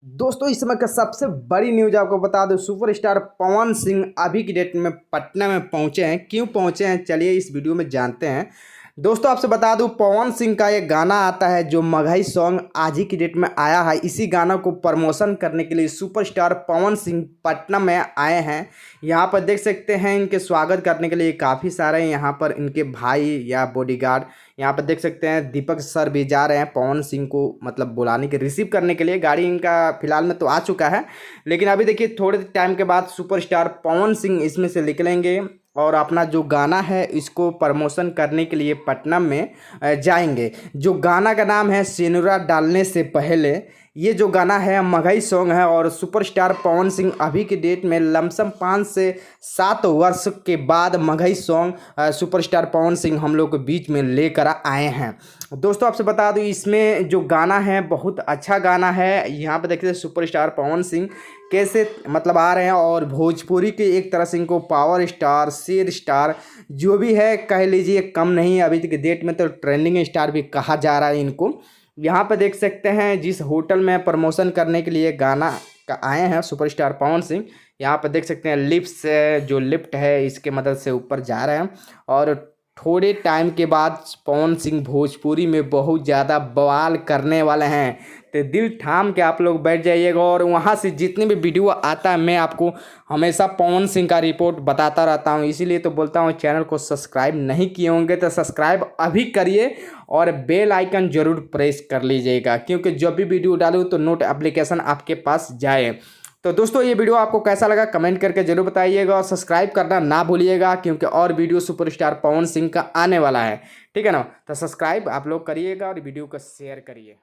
दोस्तों इस समय का सबसे बड़ी न्यूज आपको बता दूं, सुपरस्टार पवन सिंह अभी की डेट में पटना में पहुंचे हैं। क्यों पहुंचे हैं चलिए इस वीडियो में जानते हैं। दोस्तों आपसे बता दूं, पवन सिंह का एक गाना आता है जो मगही सॉन्ग आज ही की डेट में आया है। इसी गाना को प्रमोशन करने के लिए सुपरस्टार पवन सिंह पटना में आए हैं। यहाँ पर देख सकते हैं इनके स्वागत करने के लिए काफ़ी सारे यहाँ पर इनके भाई या बॉडीगार्ड यहाँ पर देख सकते हैं। दीपक सर भी जा रहे हैं पवन सिंह को मतलब बुलाने के रिसीव करने के लिए। गाड़ी इनका फिलहाल में तो आ चुका है, लेकिन अभी देखिए थोड़े टाइम के बाद सुपरस्टार पवन सिंह इसमें से निकलेंगे और अपना जो गाना है इसको प्रमोशन करने के लिए पटना में जाएंगे। जो गाना का नाम है सिनुरा डालने से पहले, ये जो गाना है मगही सॉन्ग है। और सुपरस्टार पवन सिंह अभी की डेट में लमसम 5 से 7 वर्ष के बाद मगही सॉन्ग सुपरस्टार पवन सिंह हम लोग के बीच में लेकर आए हैं। दोस्तों आपसे बता दूं, इसमें जो गाना है बहुत अच्छा गाना है। यहाँ पर देखिए सुपरस्टार पवन सिंह कैसे मतलब आ रहे हैं और भोजपुरी के एक तरह से इनको पावर स्टार, शेर स्टार जो भी है कह लीजिए कम नहीं। अभी तक डेट में तो ट्रेंडिंग स्टार भी कहा जा रहा है इनको। यहाँ पर देख सकते हैं जिस होटल में प्रमोशन करने के लिए गाना का आए हैं सुपरस्टार पवन सिंह, यहाँ पर देख सकते हैं लिफ्ट जो लिफ्ट है इसके मदद से ऊपर जा रहे हैं। और थोड़े टाइम के बाद पवन सिंह भोजपुरी में बहुत ज़्यादा बवाल करने वाले हैं, तो दिल थाम के आप लोग बैठ जाइएगा। और वहाँ से जितने भी वीडियो आता है मैं आपको हमेशा पवन सिंह का रिपोर्ट बताता रहता हूँ। इसीलिए तो बोलता हूँ चैनल को सब्सक्राइब नहीं किए होंगे तो सब्सक्राइब अभी करिए और बेल आइकन ज़रूर प्रेस कर लीजिएगा, क्योंकि जब भी वीडियो डालूँ तो नोट एप्लीकेशन आपके पास जाए। तो दोस्तों ये वीडियो आपको कैसा लगा कमेंट करके जरूर बताइएगा और सब्सक्राइब करना ना भूलिएगा, क्योंकि और वीडियो सुपरस्टार पवन सिंह का आने वाला है। ठीक है ना, तो सब्सक्राइब आप लोग करिएगा और वीडियो को शेयर करिए।